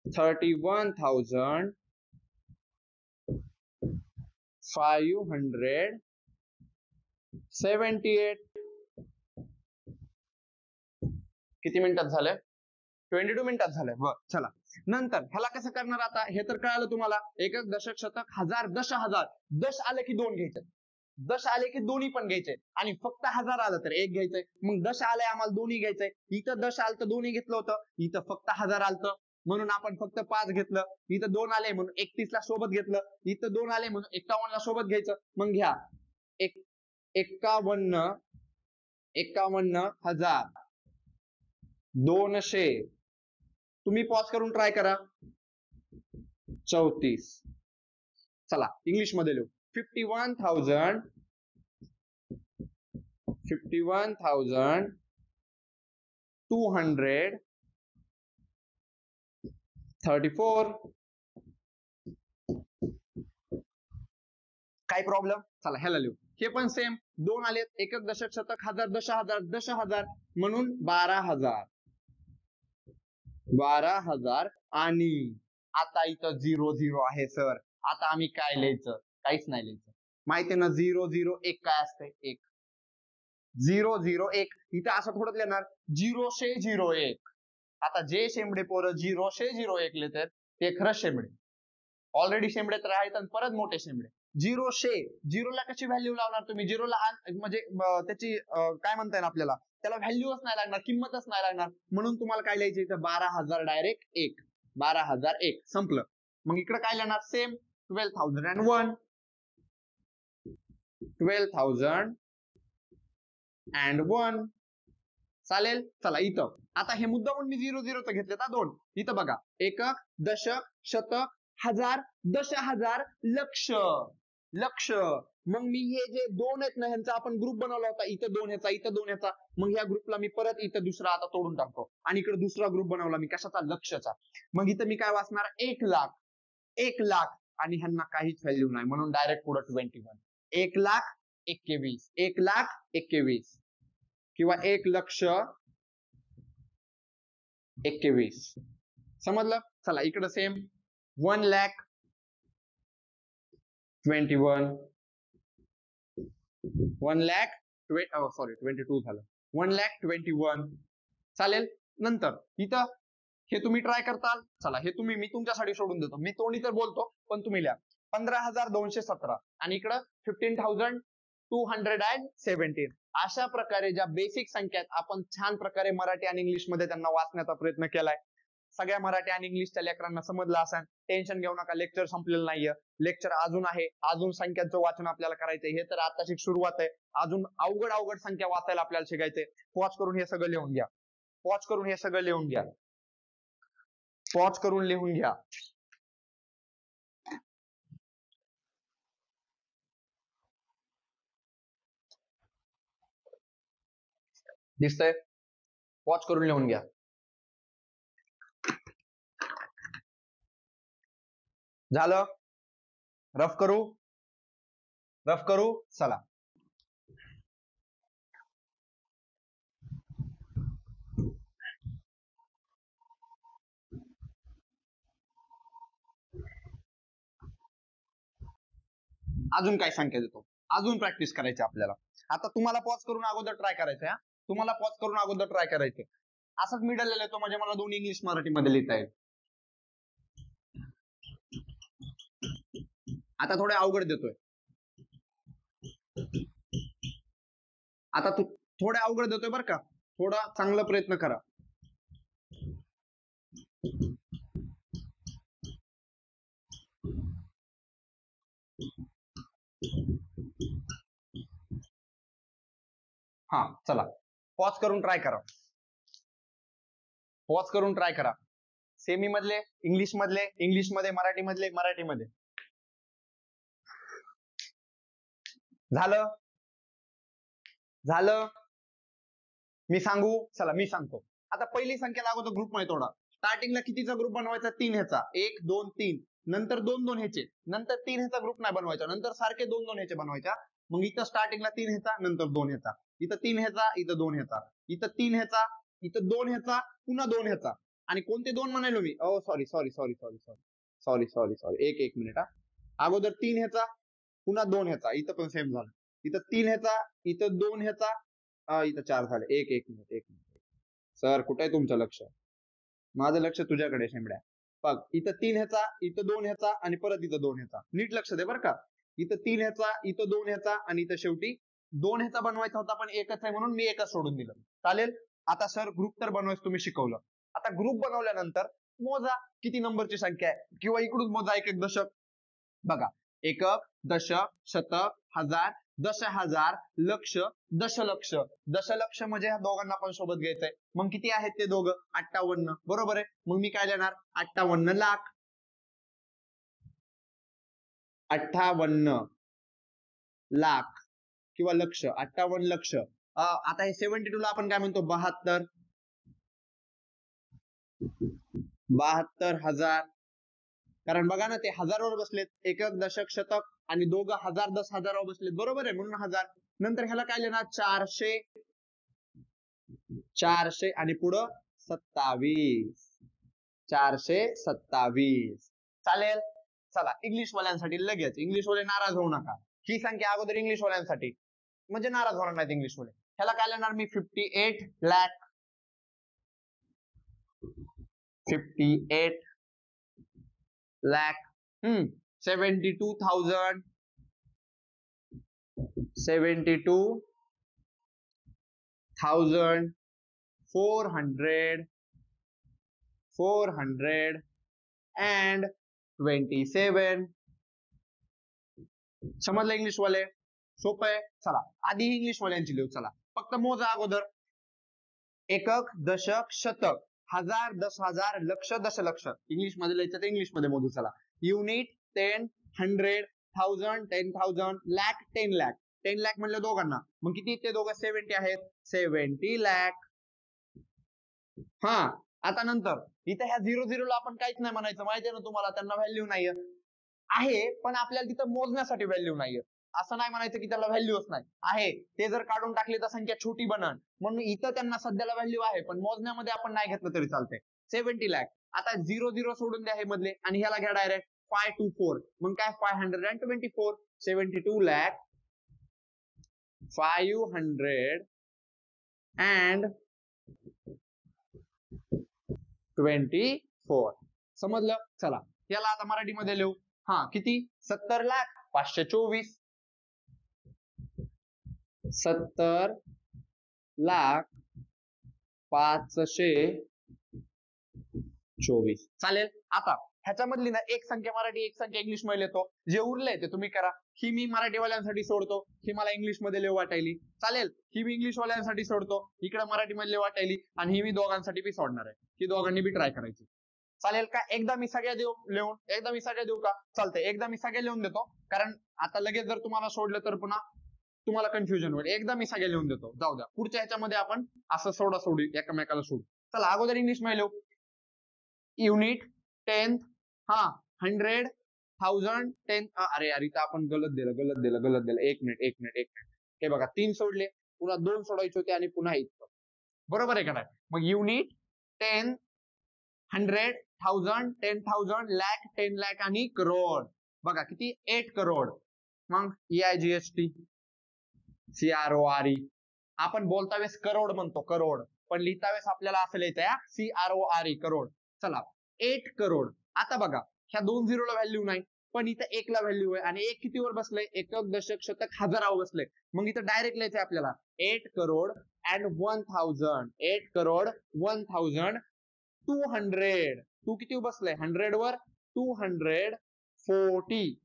31,578. किती मिनिटात झालंय? 22 मिनिटात झालंय. बर चला नंतर ह्याला कसं करणार आता? हे तर कळालं तुम्हाला. एकक, दशक, शतक, हजार, दशहजार. दश आले की 2 घ्यायचे. दश आले की दोन्ही पण घ्यायचे. आणि फक्त हजार आलं तर 1 घ्यायचंय. मग दश आलंय आम्हाला दोन्ही घ्यायचंय. इथं दश आलं तर दोन्ही घेतलं होतं. इथं फक्त हजार आलतं म्हणून आपण फक्त 5 घेतलं. इथं 2 आले म्हणून 31 ला सोबत घेतलं. इथं 2 आले म्हणून 51 ला सोबत घ्यायचं. मग घ्या 51,000 200. तुम्ही पॉज करून ट्राय करा. 34. चला इंग्लिश मध्ये लिहू. 51,234. काय प्रॉब्लेम? चला ह्याला लिहू. हे पण सेम. 2 आलेत. एकक, दशक, शतक, हजार, दशहजार. दशहजार म्हणून 12,000. 12,000. आणि आता इथं 0 आहे सर. आता आम्ही काय लिहायचं? काहीच नाही लिहायचं. माहिती ना 001 काय असते? 1. 001 इथं असं थोडं लिहिणार 001. आता जे शेंबडे पोरं 001 लिहितात ते खरं शेंबडे. ऑलरेडी शेंबडे तर आहेत आणि परत मोठे शेंबडे. 0ला कशी व्हॅल्यू लावणार तुम्ही? 0ला म्हणजे त्याची काय म्हणता येईल आपल्याला? त्याला व्हॅल्यूच नाही लागणार, किंमतच नाही लागणार. म्हणून तुम्हाला काय लिहायचं इथं? 12,000 डायरेक्ट 1. 12,001 संपलं. मग इकडे काय लिहिणार? सेम 12,001. 12,001 चालेल. चला इथं आता हे मुद्दामून मी 0 घेतले ना 2. इथं बघा. एकक, दशक, शतक, हजार, दशहजार, लक्ष. लक्ष. मग मी हे जे 2 आहेत ना ह्यांचा आपण ग्रुप बनवला होता. इथं 2 ह्याचा, इथं 2 ह्याचा. मग ह्या ग्रुपला मी परत इथं दुसरा आता तोडून टाकतो आणि इकडे दुसरा ग्रुप बनवला मी कशाचा? लक्षचा. मग इथं मी काय वाचणार? 1,00,000. 1,00,000 आणि ह्यांना काहीच व्हॅल्यू नाही म्हणून डायरेक्ट पुढे 21. 1,21,000. 1,21,000 किंवा 1,21,000. समजलं? चला इकडे सेम 1,21,000. 22 झालं. 1,21,000 चालेल. नंतर इथं हे तुम्ही ट्राय करताल. चला हे मी तुमच्यासाठी सोडून देतो. मी तोंडी तर बोलतो पण तुम्ही लिहा. 15,217 आणि इकडं 15,217. 217. अशा प्रकारे ज्या बेसिक संख्या आहेत आपण छान प्रकारे मराठी आणि इंग्लिश मध्ये त्यांना वाचण्याचा प्रयत्न केलाय. सगळ्या मराठी आणि इंग्लिशच्या लेकरांना समजलं असेल. टेन्शन घेऊ नका, लेक्चर संपलेलं नाहीये, लेक्चर अजून आहे. अजून संख्यांचं वाचन आपल्याला करायचंय. हे तर आताची सुरुवात आहे. अजून अवघड संख्या वाचायला आपल्याला शिकायचंय. पॉज करून हे सगळं लिहून घ्या. पॉज करून हे सगळं लिहून घ्या. पॉज करून लिहून घ्या. दिसतंय? पॉज करून लिहून घ्या. झालं? रफ करू चला. अजून काय संख्या देतो, अजून प्रॅक्टिस करायची आपल्याला. आता तुम्हाला पॉज करून अगोदर ट्राय करायचंय. तुम्हाला पॉज करून अगोदर ट्राय करायचंय. असंच मिडल लिहितो म्हणजे मला दोन्ही इंग्लिश मराठी मध्ये लिहिता येईल. आता थोडे अवघड देतोय. आता थोडे अवघड देतोय बरं का. थोडा चांगला प्रयत्न करा. हा चला पॉज करून ट्राय करा. पॉज करून ट्राय करा. सेमी मधले इंग्लिश मधले, इंग्लिश मध्ये मराठी मधले, मराठी मध्ये. झालं? झालं? मी सांगू? चला मी सांगतो. आता पहिली संख्या लागतो ग्रुप मध्ये तोडा. स्टार्टिंगला कितीचा ग्रुप बनवायचा? 3 ह्याचा. 1 2 3. नंतर 2 2 ह्याचे. नंतर 3 ह्याचा ग्रुप नाही बनवायचा. नंतर सारखे 2 2 ह्याचे बनवायचा. मग इथं स्टार्टिंगला 3 ह्याचा, नंतर 2 ह्याचा. इथं 3 ह्याचा, इथं 2 ह्याचा. इथं 3 ह्याचा, इथं 2 ह्याचा, पुन्हा 2 ह्याचा. आणि कोणते 2 म्हणालो मी? सॉरी. एक मिनिट हा. अगोदर 3 ह्याचा, पुन्हा 2 ह्याचा. इथं पण सेम झालं. इथं 3 ह्याचा, इथं 2 ह्याचा, इथं 4 झाले. एक मिनिट. सर कुठे आहे तुमचं लक्ष? माझं लक्ष तुझ्याकडे शेंबड्या. बघ इथं 3 ह्याचा, इथं 2 ह्याचा आणि परत इथं 2 ह्याचा. नीट लक्ष दे बरं का. इथं 3 ह्याचा, इथं 2 ह्याचा आणि इथं शेवटी 2 ह्याचा बनवायचा होता पण एकच आहे म्हणून मी एकच सोडून दिलं. चालेल? आता सर ग्रुप तर बनवायचं तुम्ही शिकवलं. आता ग्रुप बनवल्यानंतर मोजा किती नंबरची संख्या आहे किंवा इकडून मोजा एक दशक. बघा एकक, दशक, शतक, हजार, दशहजार, लक्ष, दशलक्ष. दशलक्ष म्हणजे ह्या दोघांना पण सोबत घ्यायचंय. मग किती आहेत ते दोघं? 58. बरोबर आहे. मग मी काय लिहिणार? 58 लाख. 58 लाख किंवा लक्ष. 58 लक्ष. आता हे 72 ला आपण काय म्हणतो? 72. 72,000. कारण बघा ना ते हजारावर बसलेत. एकक, दशक, शतक आणि दोघं हजार, 10,000वर बसलेत. बरोबर आहे. म्हणून 1000. नंतर ह्याला काय लिहिणार? 400. 400 आणि पुढं 27. 427. चालेल? चला इंग्लिश वाल्यांसाठी लगेच. इंग्लिश वाले नाराज होऊ नका. ही संख्या अगोदर इंग्लिश वाल्यांसाठी म्हणजे नाराज होणार नाहीत इंग्लिश वाले. ह्याला काय लिहिणार मी? 58 लाख. 58 lakh. 72,000. 72,400. 400 and 27. समजलं इंग्लिश वाले? सोपं आहे. चला आधी इंग्लिश वाल्यांची लिहू. चला फक्त मोजा अगोदर. एकक, दशक, शतक, हजार, 10,000, लक्ष, दशलक्ष. इंग्लिश मध्ये लिहायचं तर इंग्लिश मध्ये मोजू. चला युनिट, 10, 100, 1000, 10,000, लाख, 10 लाख. 10 लाख म्हणलं दोघांना. मग किती ते दोघं? 70 आहेत. 70 लाख. हा आता नंतर इथं ह्या 00 ला आपण काहीच नाही म्हणायचं. माहिती आहे ना तुम्हाला? त्यांना व्हॅल्यू नाही आहे पण आपल्याला तिथं मोजण्यासाठी व्हॅल्यू नाहीये. असं नाही म्हणायचं की त्याला व्हॅल्यूच नाही आहे. ते जर काढून टाकले तर संख्या छोटी बनन. म्हणून इथं त्यांना सध्याला व्हॅल्यू आहे पण मोजण्यामध्ये आपण नाही घेतलं तरी चालतंय. 70 लाख. आता 00 सोडून द्या हे मधले आणि ह्याला घ्या डायरेक्ट 524. मग काय? 524. 72 लाख 524. समजलं? चला याला आता मराठीमध्ये लिहू. हा किती? 70 लाख 524. 70,524 चालेल. आता ह्याच्यामधली ना एक संख्या मराठी एक संख्या इंग्लिश मध्ये लिहितो, जे उरलंय ते तुम्ही करा. ही मी मराठीवाल्यांसाठी सोडतो, ही मला इंग्लिश मध्ये लिहू वाटायली. चालेल, ही मी इंग्लिश वाल्यांसाठी सोडतो, इकडे मराठी मध्ये लिहू वाटायली, आणि ही मी दोघांसाठी बी सोडणार आहे. ही दोघांनी बी ट्राय करायची. चालेल का? एकदा मी सगळ्या लिहून एकदा मी सगळ्या देऊ का? चालतंय, एकदा मी सगळ्या लिहून देतो, कारण आता लगेच जर तुम्हाला सोडलं तर पुन्हा तुम्हाला कन्फ्युजन होईल. एकदा मी सगळ्या लिहून देतो, जाऊ द्या. पुढच्या ह्याच्यामध्ये आपण असं सोडी एकमेकाला सोडू. चला, अगोदर इंग्लिश मध्ये लिहू. Unit, tenth, 100, 1000, 10. अरे यार, इथं आपण गलत दिलं. एक मिनिट. हे बघा, 3 सोडले, पुन्हा 2 सोडायचे होते, आणि पुन्हा इतकं. बरोबर आहे का नाही? मग युनिट, 10, 100, 1000, 10,000, लाख, 10 लाख, आणि करोड. बघा किती? 8 करोड. मग EIGHT CRORE. आपण बोलता वेळेस करोड म्हणतो, करोड, पण लिहिता वेळेस आपल्याला असं लिहायचंय CRORE, करोड. चला, 8 करोड. आता बघा, ह्या 2 झिरोला व्हॅल्यू नाही, पण इथं 1 ला व्हॅल्यू आहे, आणि 1 कितीवर बसलंय? एकक, दशक, शतक, हजारावर बसलंय. मग इथं डायरेक्ट लिहायचंय आपल्याला 8 करोड and 1000. 8 करोड 1000 200. तू किती बसलंय? 100 वर. 240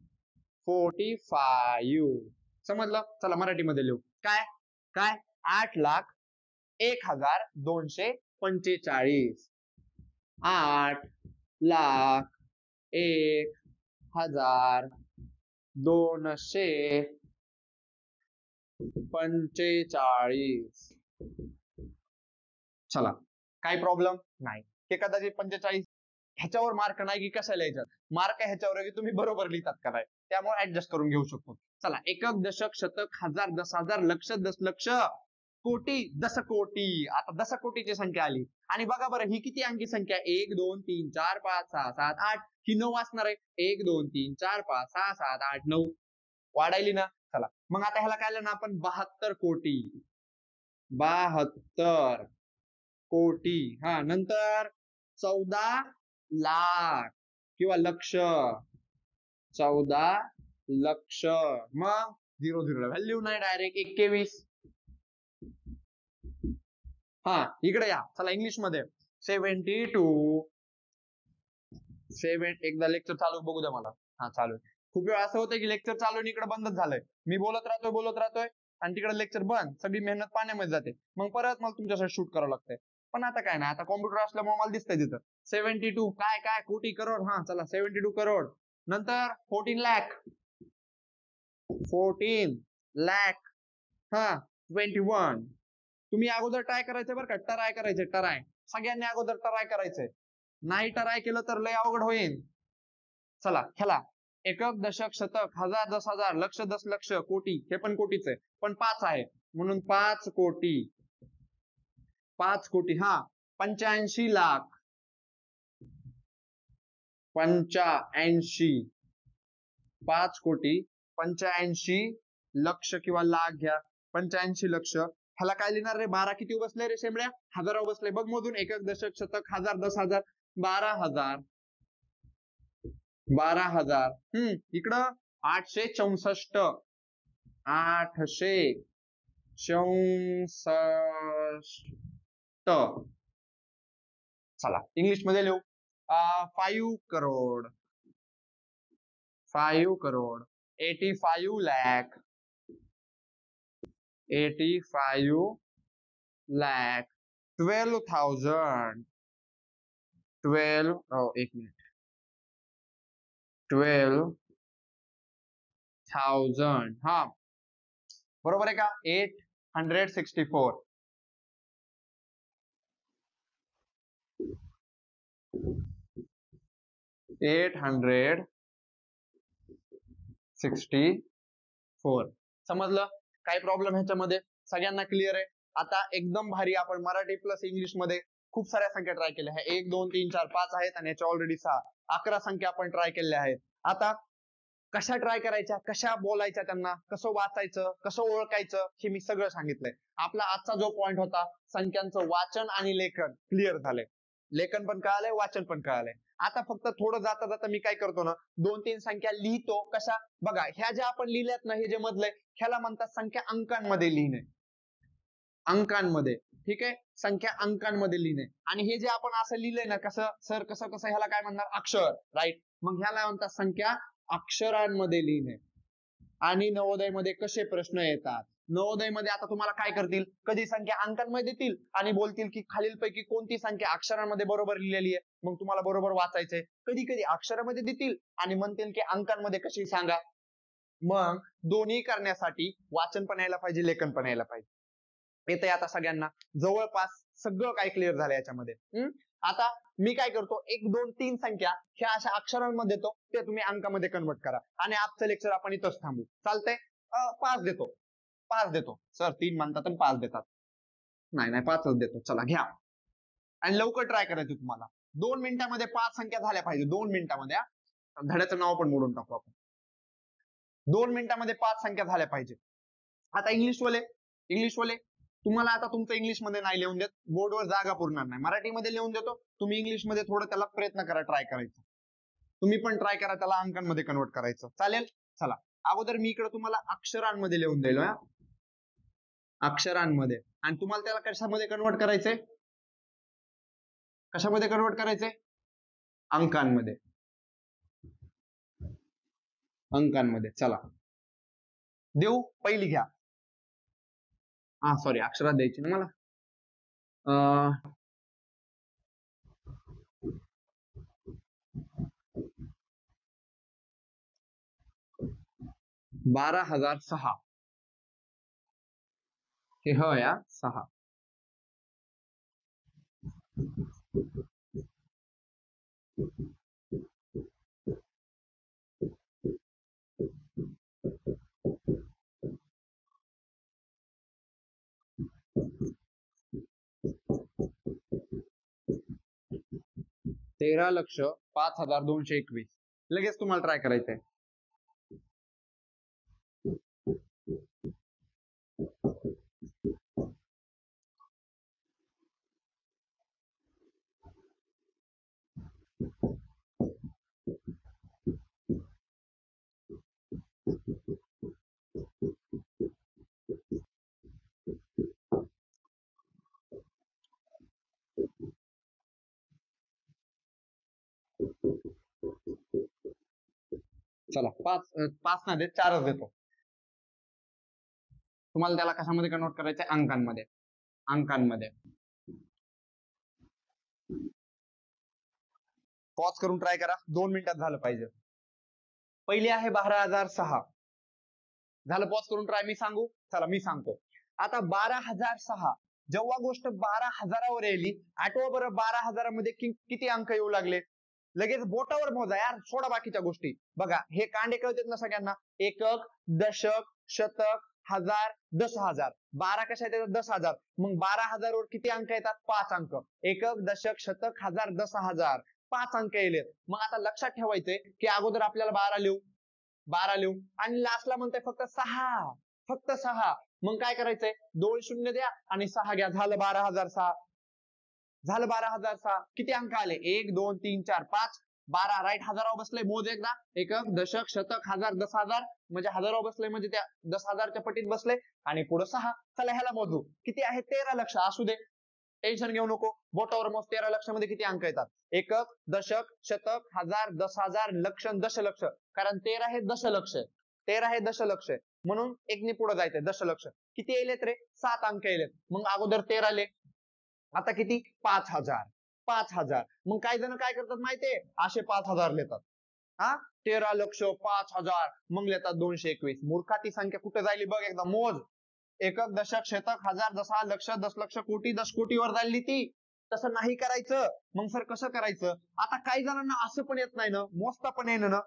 45. समजलं? चला, मराठीमध्ये लिहू. काय 8,01,245. 8,01,245. चला, काही प्रॉब्लेम नाही. हे कदाचित 45 ह्याच्यावर मार्क नाही की कशाला यायच्यात मार्क ह्याच्यावर की तुम्ही बरोबर लिहितात का नाही, त्यामुळे ऍडजस्ट करून घेऊ शकतो. चला, एकक, दशक, शतक, हजार, 10,000, लक्ष, दशलक्ष, कोटी, दशकोटी. आता दशकोटीची संख्या आली, आणि बघा बरं, ही किती अंकी संख्या? 1 2 3 4 5 6 7 8. ही 9 असणार आहे. 1 2 3 4 5 6 7 8 9. वाढायली ना? चला, मग आता ह्याला काय ना आपण 72 कोटी. 72 कोटी. नंतर 14 लाख किंवा लक्ष. 14 लक्ष. मग 00 ला व्हॅल्यू नाही, डायरेक्ट 21. इकडे या. चला, इंग्लिश मध्ये 72. एकदा लेक्चर चालू बघू द्या मला. चालू आहे. खूप वेळ असं होतं की लेक्चर चालू आणि इकडे बंदच झालंय. मी बोलत राहतोय आणि तिकडे लेक्चर बंद. सगळी मेहनत पाण्यामध्ये जाते. मग परत मला तुमच्यासाठी शूट करावं लागतंय. पण आता काय नाही, आता कॉम्प्युटर असल्यामुळे मला दिसतंय तिथं 72. काय कोटी, करोड. चला, 72 करोड. नंतर 14 लाख. 14 लाख. 21. तुम्ही अगोदर ट्राय करायचंय बरं का, ट्राय करायचंय. सगळ्यांनी अगोदर ट्राय करायचंय. नाही ट्राय केलं तर लय अवघड होईल. चला, ह्याला एकक, दशक, शतक, हजार, 10,000, लक्ष, दशलक्ष, कोटी. हे पण कोटीच आहे, पण 5 आहे म्हणून 5 कोटी. 5 कोटी. 85 लाख. 85. 5 कोटी 85 लक्ष किंवा लाख घ्या. 85 लक्ष. ह्याला काय लिहिणार रे? 12 किती बसले रे शेंबड्या? हजारावर बसले. बघ मोजून. एकक, दशक, शतक, हजार, 10,000, 12,000. 12,000. इकडं 864. 864. चला, इंग्लिश मध्ये लिहू. 5 करोड. 5 करोड. 85 लाख. 85 लाख. 12,000. एक मिनिट. 12,000. बरोबर आहे का? 864. 864. समजलं? काही प्रॉब्लेम ह्याच्यामध्ये? सगळ्यांना क्लिअर आहे? आता एकदम भारी आपण मराठी प्लस इंग्लिश मध्ये खूप साऱ्या संख्या ट्राय केल्या आहेत. 1 2 3 4 5 आहेत, आणि याच्या ऑलरेडी 6 11 संख्या आपण ट्राय केलेल्या आहेत. आता कशा ट्राय करायच्या, कशा बोलायच्या, त्यांना कसं वाचायचं, कसं ओळखायचं, हे मी सगळं सांगितलंय. आपला आजचा जो पॉइंट होता, संख्यांचं वाचन आणि लेखन क्लिअर झालंय. लेखन पण कळालंय, वाचन पण कळालंय. आता फक्त थोडं जाता जाता मी काय करतो ना, 2-3 संख्या लिहितो. कशा बघा, ह्या ज्या आपण लिहिल्यात ना, हे जे मधलंय ह्याला म्हणतात संख्या अंकांमध्ये लिहिणे. अंकांमध्ये, ठीक आहे, संख्या अंकांमध्ये लिहिणे. आणि हे जे आपण असं लिहिलंय ना, कसं सर कसं कसं, ह्याला काय म्हणणार, अक्षर, राईट. मग ह्याला म्हणतात संख्या अक्षरांमध्ये लिहिणे. आणि नवोदयमध्ये कसे प्रश्न येतात, नवोदयमध्ये आता तुम्हाला काय करतील, कधी संख्या अंकांमध्ये देतील आणि बोलतील की खालीलपैकी कोणती संख्या अक्षरांमध्ये बरोबर लिहिलेली आहे, मग तुम्हाला बरोबर वाचायचंय. कधी कधी अक्षरामध्ये देतील आणि म्हणतील की अंकांमध्ये कशी सांगा. मग दोन्ही करण्यासाठी वाचन पण यायला पाहिजे, लेखन पण यायला पाहिजे. येतंय आता सगळ्यांना, जवळपास सगळं काय क्लिअर झालं याच्यामध्ये. आता मी काय करतो, 1, 2, 3 संख्या ह्या अशा अक्षरांमध्ये देतो, ते तुम्ही अंकामध्ये कन्वर्ट करा. आणि आजचं लेक्चर आपण इथंच थांबू, चालतंय. 5 देतो सर, 3 म्हणतात आणि 5 देतात. नाही 5च देतो, चला घ्या. आणि लवकर ट्राय करायचं तुम्हाला. 2 मिनिटांमध्ये 5 संख्या झाल्या पाहिजे, 2 मिनिटांमध्ये. धड्याचं नाव पण मोडून टाकू आपण. 2 मिनिटांमध्ये 5 संख्या झाल्या पाहिजे. आता इंग्लिशवाले तुम्हाला आता तुमचं इंग्लिशमध्ये नाही लिहून देत, बोर्डवर जागा पुरणार नाही, मराठीमध्ये लिहून देतो. तुम्ही इंग्लिशमध्ये थोडं त्याला प्रयत्न करा, ट्राय करायचं. तुम्ही पण ट्राय करा त्याला अंकांमध्ये कन्वर्ट करायचं, चालेल. चला, अगोदर मी इकडे तुम्हाला अक्षरांमध्ये लिहून दिलं, अक्षरांमध्ये. आणि तुम्हाला त्याला कशामध्ये कन्वर्ट करायचंय, कशामध्ये कन्वर्ट करायचंय, अंकांमध्ये. अंकांमध्ये, चला देऊ. पहिली घ्या. सॉरी, अक्षरात द्यायची ना मला. 12,006. हे या 6. तेरा लक्ष 5,221. लगेच तुम्हाला ट्राय करायचंय. चला, 5 ना देत, 4च देतो. तुम्हाला त्याला कशामध्ये कन्वर्ट करायचंय, अंकांमध्ये. अंकांमध्ये पॉज करून ट्राय करा, 2 मिनिटात झालं पाहिजे. पहिली आहे 12,006. झालं, पॉज करून ट्राय. मी सांगू, चला मी सांगतो. आता 12,006 जेव्हा गोष्ट 12,000वर येईल, आठवा बरं 12,000मध्ये किती अंक येऊ लागले. लगेच बोटावर मोजा यार, सोडा बाकीच्या गोष्टी. बघा, हे कांडे कळतात ना सगळ्यांना, एकक, दशक, शतक, हजार, 10,000. 12 कशा येतात, 10,000. मग 12,000 वर किती अंक येतात, 5 अंक. एकक, दशक, शतक, हजार, 10,000, 5 अंक येलेत. मग आता लक्षात ठेवायचंय की अगोदर आपल्याला 12 लिहू आणि लास्टला म्हणतोय फक्त 6, फक्त 6. मग काय करायचंय, 2 शून्य द्या आणि 6 घ्या, झालं 12,006. झालं 12,006. किती अंक आले, 1, 2, 3, 4, 5, 12. राईट, हजारावर बसलंय, मोज एकदा. एकक, दशक, शतक, हजार, 10,000. म्हणजे हजारावर बसलंय, म्हणजे त्या 10,000च्या पटीत बसले. आणि पुढे 6. चला ह्याला मोजू, किती आहे, 13 लक्ष. असू दे, टेन्शन घेऊ नको. बोटावर मोज. 13 लक्षामध्ये किती अंक येतात, एकक, दशक, शतक, हजार, 10,000, लक्ष, दशलक्ष. कारण 13 हे दशलक्ष, 13 हे दशलक्ष. म्हणून एकने पुढे जायचंय, दशलक्ष. किती येलेत रे, 7 अंक येलेत. मग अगोदर 13 ले, आता किती, 5,000. मग काही जण काय करतात माहितीये, असे 5,000 लिहितात. 13 लक्ष 5,000, मग लिहितात 221. मूर्खाची संख्या कुठे जायली बघ एकदा, मोज. एकक, दशक, शतक, हजार, 10,000, लक्ष, दशलक्ष, कोटी, 10 कोटीवर जायली ती. तसं नाही करायचं. मग सर कसं करायचं, आता काही जणांना असं पण येत नाही ना, मोजता पण येणं ना,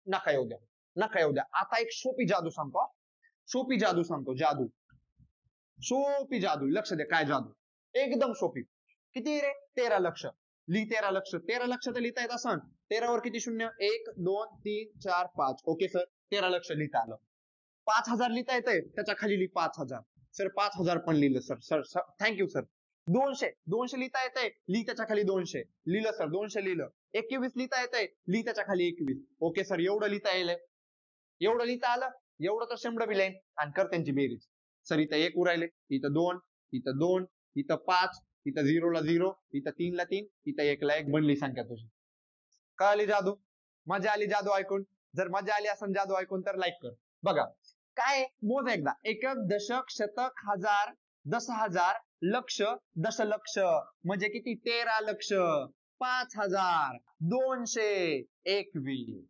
नका येऊ द्या. आता एक सोपी जादू सांगतो, सोपी जादू. लक्ष द्या, काय जादू, एकदम सोपी. किती रे, 13 लक्ष. 13 लक्ष. 13 लक्ष तर लिहिता येत असं. 13 वर किती शून्य, 1, 2, 3, 4, 5. ओके सर, 13 लक्ष लिहिता आलं. 5,000 लिहिता येतंय, त्याच्या खाली लिहि 5,000. सर 5,000 पण लिहिलं सर. Thank you sir. 200 लिहिता येतंय, लिही त्याच्या खाली 200. लिहिलं सर, 200 लिहिलं. 21 लिहिता येतंय, लिही त्याच्या खाली 21. ओके सर, एवढं लिहिता येईल, एवढं लिहिता आलं, एवढं तर 100 बी लाईन. आणि कर त्यांची बेरीज. सर इथं 1 उरायले, इथं 2, इथं 2, इथं 5, इथं 0 ला 0, इथं 3 ला 3, इथं 1 ला 1 बनली संख्या तुझी. कळाली जादू? मजा आली जादू ऐकून? जर मजा आली असेल जादू ऐकून तर लाईक कर. बघा काय, मोज एकदा. एकक, दशक, शतक, हजार, 10,000, लक्ष, दशलक्ष म्हणजे किती? 13 लक्ष, 5,000, 221.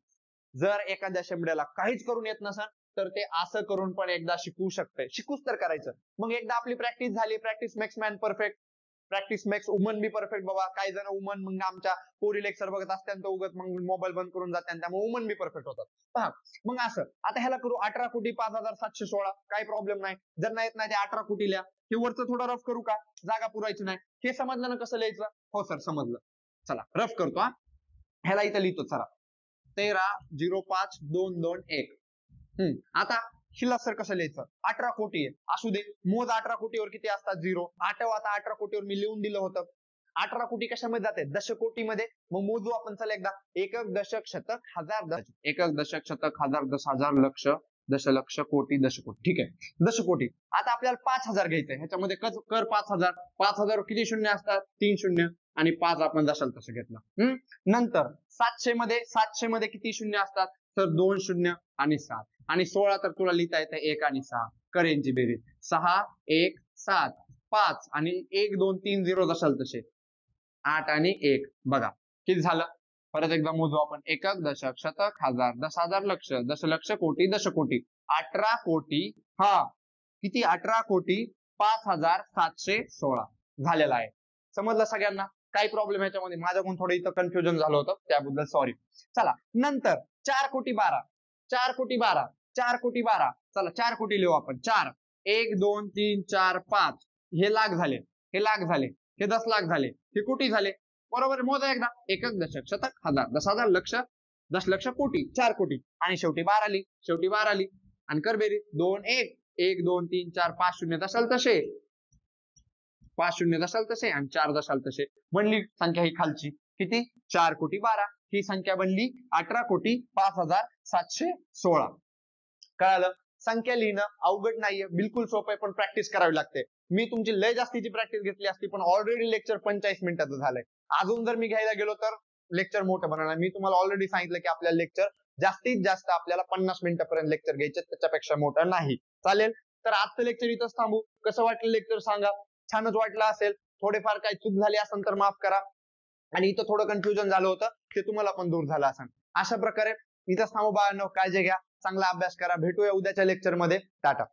जर एखाद्या शेंबड्याला काहीच करून येत नसेल तर ते असं करून पण एकदा शिकू शकते. शिकूच तर करायचं. मग एकदा आपली प्रॅक्टिस झाली, practice makes man perfect, practice makes woman be perfect. बाबा काही जण वुमन मग आमच्या पोरी लेक्चर बघत असतात तर उगत मग मोबाईल बंद करून जातात, त्यामुळे वुमन बी परफेक्ट होतात. पहा मग असं आता ह्याला करू 18 कोटी 5,716. काही प्रॉब्लेम नाही. जर नाही येत नाही ते 18 कोटी लिहा. हे वरचं थोडं रफ करू का? जागा पुरायची नाही. हे समजलं ना कसं लिहायचं? हो सर समजलं. चला रफ करतो हा. ह्याला इथं लिहितो चला. 13,05,221. आता हिला सर कसं लिहायचं? 18 कोटी आहे, असू दे. मोज 18 कोटीवर किती असतात? 0. आठव आता 18 कोटीवर मी लिहून दिलं होतं. 18 कोटी कशामध्ये जाते? दशकोटीमध्ये. मग मोजू आपण चला एकदा. एकक, दशक, शतक, हजार, दश. एकक, दशक, शतक, हजार, 10,000, लक्ष, दशलक्ष, कोटी, दशकोटी. ठीक आहे, दशकोटी. आता आपल्याला 5,000 घ्यायचंय. ह्याच्यामध्ये कर 5,000. 5,000 किती शून्य असतात? 3 शून्य आणि 5 आपण जशाल तसं घेतलं. नंतर 700 मध्ये किती शून्य असतात? तर 2 शून्य आणि 7 आणि 16 तर तुला लिहिता येतं 1 आणि 6. कर यांची बेरीज. 6, 1, 7, 5 आणि 1, 2, 3, 0 जशाल तसे 8 आणि 1. बघा किती झालं? परत एकदा मोजू आपण. एकक, दशक, शतक, हजार, 10,000, लक्ष, दशलक्ष, कोटी, दशकोटी. 18 कोटी. हा किती? 18 कोटी 5,716 झालेला आहे. समजलं सगळ्यांना? काही प्रॉब्लेम याच्यामध्ये? माझ्याकडून थोडं इथं कन्फ्युजन झालं होतं त्याबद्दल सॉरी. चला नंतर 4 कोटी 12. 4 कोटी 12. 4 कोटी 12. चला 4 कोटी लिहू आपण. 4 1 2 3 4 5. हे लाख झाले, हे लाख झाले, हे 10 लाख झाले, हे कोटी झाले. बरोबर? मोजा एकदा. एकक, दशक, शतक, हजार, 10,000, लक्ष, दशलक्ष, कोटी. 4 कोटी आणि शेवटी 12 आली. शेवटी 12 आली आणि कर बेरीज. 2 1 1 2 3 4 5 शून्य दशाल तसे, 5 शून्य दशाल तसे आणि 4 दशाल तसे. बनली संख्या ही खालची किती? 4 कोटी 12. ही संख्या बनली 18 कोटी 5,716. कळालं? संख्या लिहिणं अवघड नाहीये, बिलकुल सोपं आहे, पण प्रॅक्टिस करावी लागते. मी तुमची लय जास्तीची प्रॅक्टिस घेतली असती पण ऑलरेडी लेक्चर 45 मिनिटाचं झालंय. अजून जर मी घ्यायला गेलो तर लेक्चर मोठं बनवणार. मी तुम्हाला ऑलरेडी सांगितलं की आपल्याला लेक्चर जास्तीत जास्त आपल्याला 50 मिनिटापर्यंत लेक्चर घ्यायचे, त्याच्यापेक्षा मोठं नाही. चालेल? तर आजचं लेक्चर इथंच थांबू. कसं वाटलं लेक्चर सांगा. छानच वाटलं असेल. थोडेफार काही चूक झाली असेल तर माफ करा. आणि इथं थोडं कन्फ्युजन झालं होतं ते तुम्हाला पण दूर झालं असेल. अशा प्रकारे इथंच थांबू बाळांनो. काळजी घ्या, चांगला अभ्यास करा. भेटूया उद्याच्या लेक्चर मध्ये. टाटा.